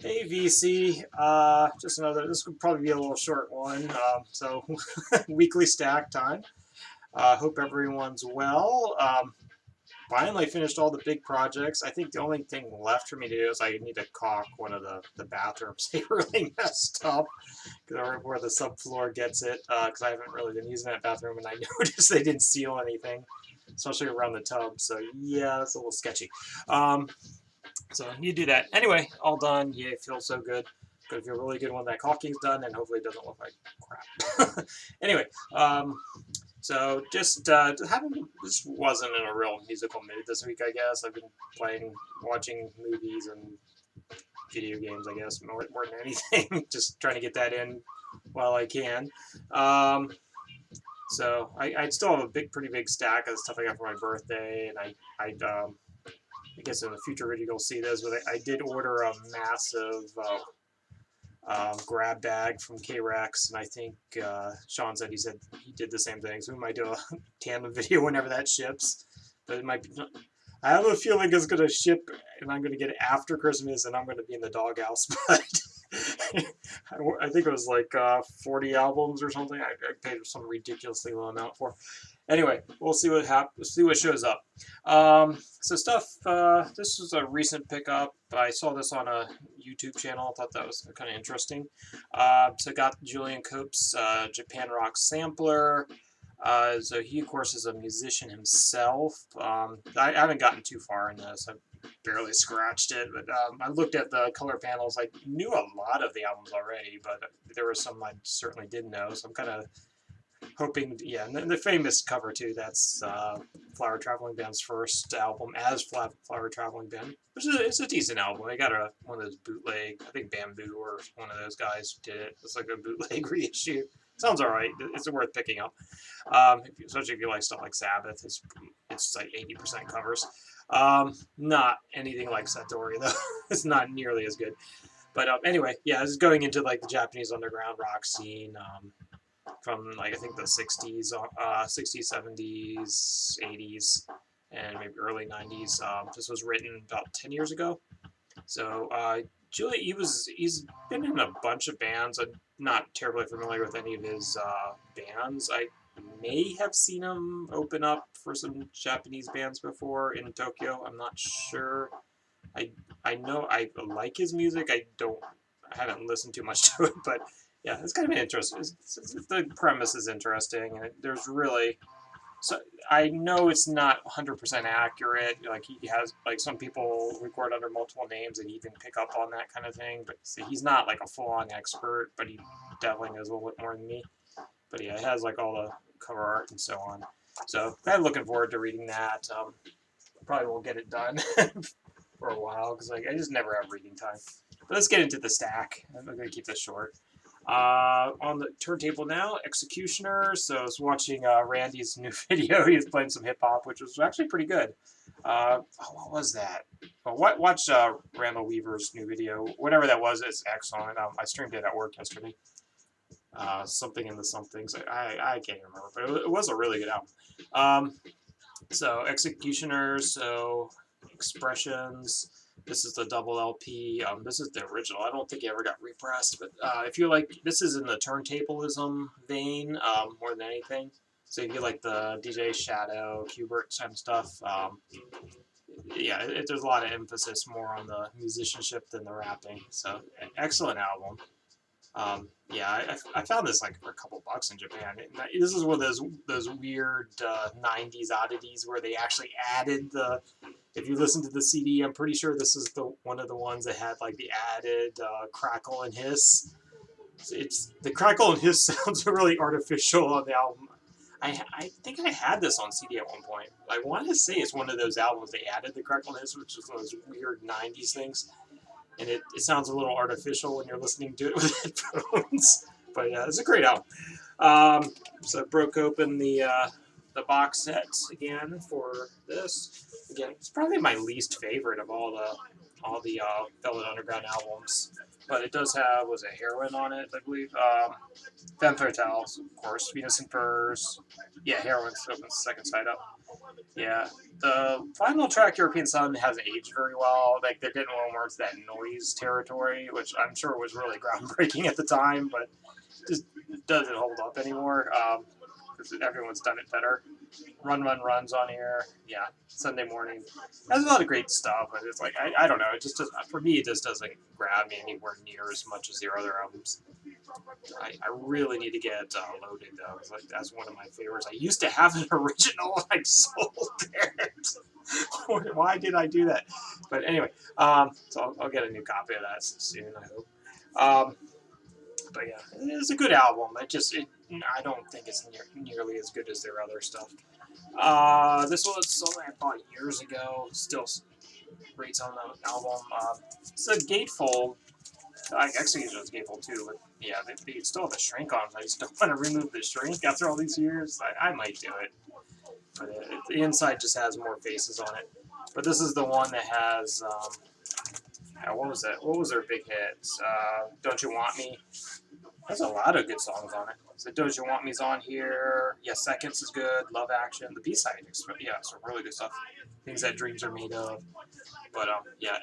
Hey VC, just another. This could probably be a little short one. So weekly stack time. Hope everyone's well. Finally finished all the big projects. I think the only thing left for me to do is I need to caulk one of the bathrooms. They really messed up where the subfloor gets it. Because I haven't really been using that bathroom, and I noticed they didn't seal anything, especially around the tub. So yeah, it's a little sketchy. Um, so you do that. Anyway, all done. Yeah, it feels so good. Gonna feel really good when that caulking's done, and hopefully it doesn't look like crap. Anyway, so just having this wasn't in a real musical mood this week. I guess I've been watching movies and video games. I guess more than anything, just trying to get that in while I can. Um, so I still have a pretty big stack of stuff I got for my birthday, and I guess in the future video you'll see this, but I did order a massive grab bag from K-Rex, and I think Sean said he did the same thing, so we might do a tandem video whenever that ships. But it might be. I have a feeling it's going to ship, and I'm going to get it after Christmas, and I'm going to be in the doghouse. But I think it was like 40 albums or something. I paid some ridiculously low amount for. Anyway, we'll see what happens. See what shows up. So stuff. This was a recent pickup. I saw this on a YouTube channel. I thought that was kind of interesting. So got Julian Cope's Japan Rock sampler. So he, of course, is a musician himself. I haven't gotten too far in this. I barely scratched it, but I looked at the color panels. I knew a lot of the albums already, but there were some I certainly didn't know. So I'm kind of hoping, yeah, and the famous cover too. That's Flower Traveling Band's first album as Flower Traveling Band, which is it's a decent album. I got one of those bootleg. I think Bamboo or one of those guys did it. It's like a bootleg reissue. Sounds all right. It's worth picking up, especially if you like stuff like Sabbath. It's like 80% covers. Not anything like Satori though. It's not nearly as good. But anyway, yeah, this is going into like the Japanese underground rock scene. From like I think the 60s, 60s, 70s, 80s, and maybe early 90s. This was written about 10 years ago. So Julie, he's been in a bunch of bands. I'm not terribly familiar with any of his bands. I may have seen him open up for some Japanese bands before in Tokyo. I'm not sure. I I know I like his music. I haven't listened too much to it, but yeah, it's kind of interesting. The premise is interesting, and there's really so I know it's not 100% accurate. Like he has like some people record under multiple names, and he can pick up on that kind of thing. But so he's not like a full-on expert, but he definitely knows a little bit more than me. But yeah, it has like all the cover art and so on. So I'm looking forward to reading that. Probably won't get it done for a while because like I just never have reading time. But let's get into the stack. I'm going to keep this short. On the turntable now, Executioner. So I was watching Randy's new video. He was playing some hip hop, which was actually pretty good. What was that? Well, watch Randall Weaver's new video. Whatever that was, it's excellent. I streamed it at work yesterday. Something in the somethings. I can't even remember, but it was a really good album. So Executioner. So Expressions. This is the double LP. This is the original. I don't think it ever got repressed, but if you like, this is in the turntablism vein more than anything. So if you like the DJ Shadow, Qbert kind of stuff, yeah, there's a lot of emphasis more on the musicianship than the rapping. So excellent album. Yeah, I found this like for a couple bucks in Japan. This is one of those weird '90s oddities where they actually added the. If you listen to the CD, I'm pretty sure this is one of the ones that had like the added crackle and hiss. It's the crackle and hiss sounds really artificial on the album. I think I had this on CD at one point. I want to say it's one of those albums they added the crackle and hiss, which is one of those weird '90s things. And it sounds a little artificial when you're listening to it with headphones. But yeah, it's a great album. So I broke open the box set again for this. Again, it's probably my least favorite of all the Velvet Underground albums. But it does have a Heroin on it, I believe. Femme Fatales, of course. Venus and Furs. Yeah, Heroin's open the second side up. Yeah, the final track European Sun hasn't aged very well. Like they're getting a little more into that noise territory, which I'm sure was really groundbreaking at the time, but just doesn't hold up anymore because everyone's done it better. Runs on here. Yeah, Sunday morning. Has a lot of great stuff, but it's like I don't know. It just doesn't, for me. It just doesn't grab me anywhere near as much as their other albums. I really need to get Loaded though. It's like that's one of my favorites. I used to have an original. I sold it. Why did I do that? But anyway, so I'll get a new copy of that soon. I hope. But yeah, it's a good album. I don't think it's nearly as good as their other stuff. This was something I bought years ago. Still great on the album. It's a gatefold. I actually it was gatefold too, but yeah, they still have a shrink on. I just don't want to remove the shrink after all these years. I might do it, but the inside just has more faces on it. But this is the one that has what was that? What was their big hit? Don't You Want Me? There's a lot of good songs on it. So Don't You Want Me's on here. Yeah, Seconds is good. Love Action. The B-side is some really good stuff. Things That Dreams Are Made Of. But yeah,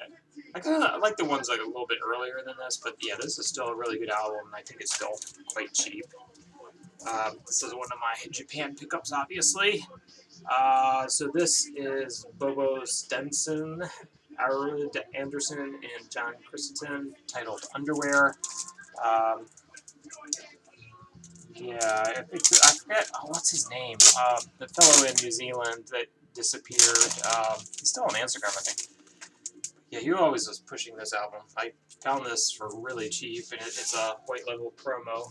I kind of like the ones like a little bit earlier than this. But yeah, this is still a really good album, and I think it's still quite cheap. This is one of my Japan pickups, obviously. So this is Bobo Stenson, Arid Anderson, and John Christensen, titled Underwear. Um, Yeah, I forget. Oh, what's his name? The fellow in New Zealand that disappeared. He's still on Instagram, I think. Yeah, he always was pushing this album. I found this for really cheap, and it's a white label promo.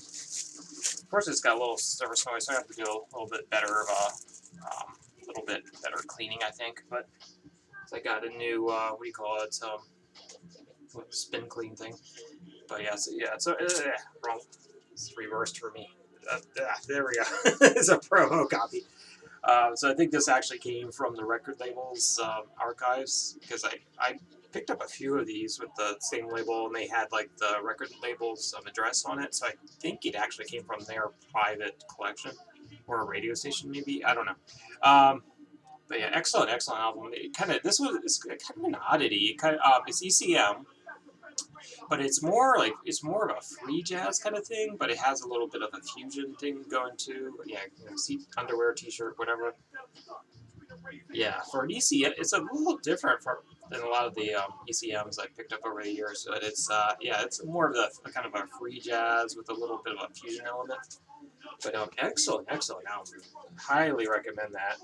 Of course, it's got a little surface noise, so I have to do a little bit better of little bit better cleaning, I think. But I got a new what do you call it? Spin clean thing. But yeah, it's wrong. It's reversed for me. There we go. It's a promo copy. So I think this actually came from the record label's archives because I picked up a few of these with the same label and they had like the record label's address on it. So I think it actually came from their private collection or a radio station maybe. I don't know. But yeah, excellent album. It's kind of an oddity. It's ECM, but it's more of a free jazz kind of thing, but it has a little bit of a fusion thing going too. Yeah, underwear, t-shirt, whatever. Yeah, for an ECM, it's a little different than a lot of the ECMs I picked up over the years. But it's more of a kind of a free jazz with a little bit of a fusion element. But excellent album. Highly recommend that.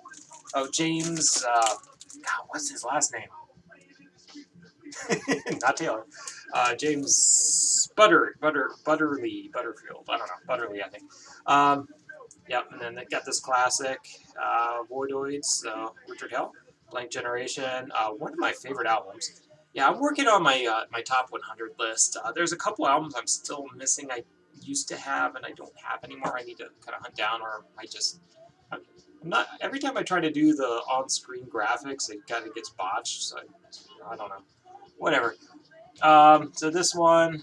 Oh, James, God, what's his last name? Not Taylor. James Butterfield. I don't know. Butterly, I think. Yep, and then they got this classic, Voidoids, Richard Hell, Blank Generation. One of my favorite albums. Yeah, I'm working on my top 100 list. There's a couple albums I'm still missing. I used to have and I don't have anymore. I need to kind of hunt down, or I'm not. Every time I try to do the on-screen graphics, it kind of gets botched. So I don't know. Whatever. So this one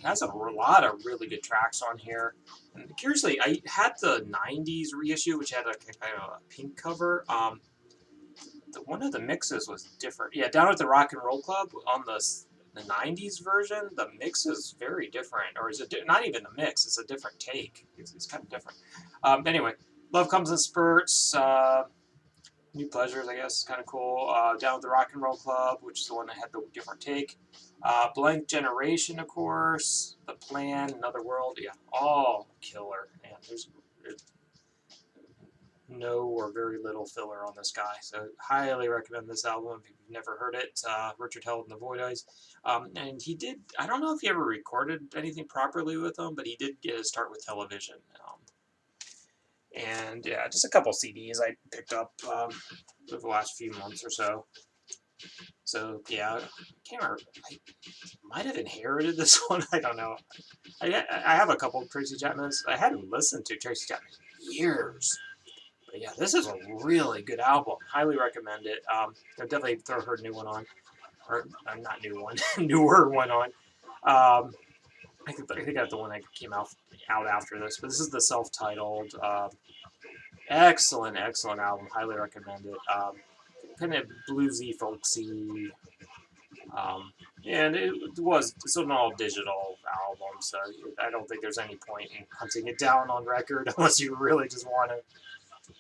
has a lot of really good tracks on here. And curiously, I had the '90s reissue, which had a kind of a pink cover. One of the mixes was different. Yeah, down at the Rock and Roll Club on the '90s version, the mix is very different, or is it not even the mix? It's a different take. It's kind of different. Anyway, Love Comes in Spurts. New Pleasures, I guess, is kind of cool. Down at the Rock and Roll Club, which is the one that had the different take. Blank Generation, of course. The Plan, Another World. Yeah, all killer. And there's no or very little filler on this guy. So highly recommend this album if you've never heard it. Richard Held and the Void Eyes. And he did, I don't know if he ever recorded anything properly with them, but he did get his start with television. And yeah, just a couple CDs I picked up over the last few months or so. So yeah, I can't remember. I might have inherited this one. I don't know. I have a couple of Tracy Chapmans. I hadn't listened to Tracy Chapman in years. But yeah, this is a really good album. Highly recommend it. I'll definitely throw her new one on. Or not new one, newer one on. I think that's the one that came out after this. But this is the self-titled. Excellent, excellent album. Highly recommend it. Kind of bluesy, folksy. And it's an all digital album, so I don't think there's any point in hunting it down on record unless you really just want to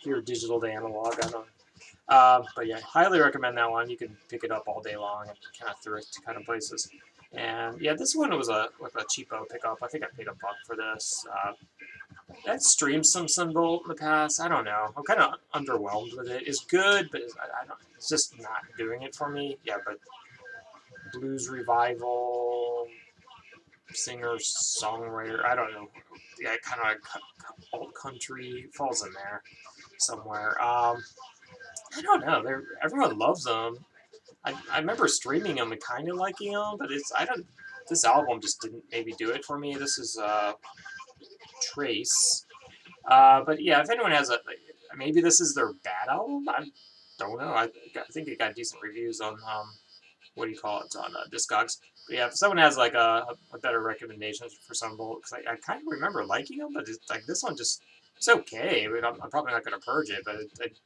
hear digital to analog. I don't. But yeah, highly recommend that one. You can pick it up all day long and kind of thrift kind of places. And yeah, this one was a cheapo pickup. I think I paid $1 for this. I've streamed some Sunbolt in the past. I don't know. I'm kind of underwhelmed with it. It's good, but I don't. It's just not doing it for me. Yeah, but blues revival, singer songwriter. I don't know. Yeah, kind of like alt country falls in there somewhere. I don't know. Everyone loves them. I remember streaming them and kind of liking them, but it's I don't. This album just didn't maybe do it for me. This is Trace. But yeah, if anyone has maybe this is their bad album. I don't know. I think it got decent reviews on what do you call it on Discogs. But yeah, if someone has like a better recommendation for some because I kind of remember liking them, but it's, like this one just it's okay. I mean, I'm probably not going to purge it, but it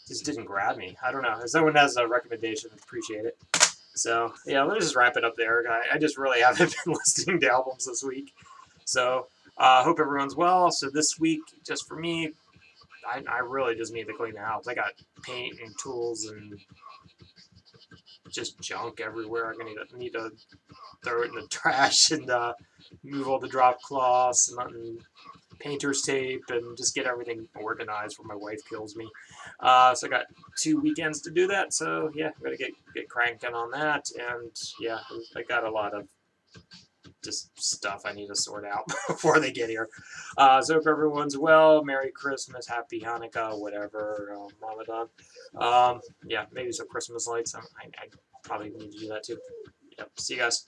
just didn't grab me. I don't know. If someone has a recommendation, I'd appreciate it. So yeah, let's just wrap it up there. I just really haven't been listening to albums this week. So hope everyone's well. So this week, just for me, I really just need to clean the house. I got paint and tools and just junk everywhere. I'm gonna need to throw it in the trash and move all the drop cloths and painter's tape and just get everything organized before my wife kills me. So I got 2 weekends to do that. So yeah, I'm gonna get cranking on that. And yeah, I got a lot of just stuff I need to sort out before they get here. So hope everyone's well. Merry Christmas, Happy Hanukkah, whatever, Ramadan. Yeah, maybe some Christmas lights. I probably need to do that too. Yep. See you guys.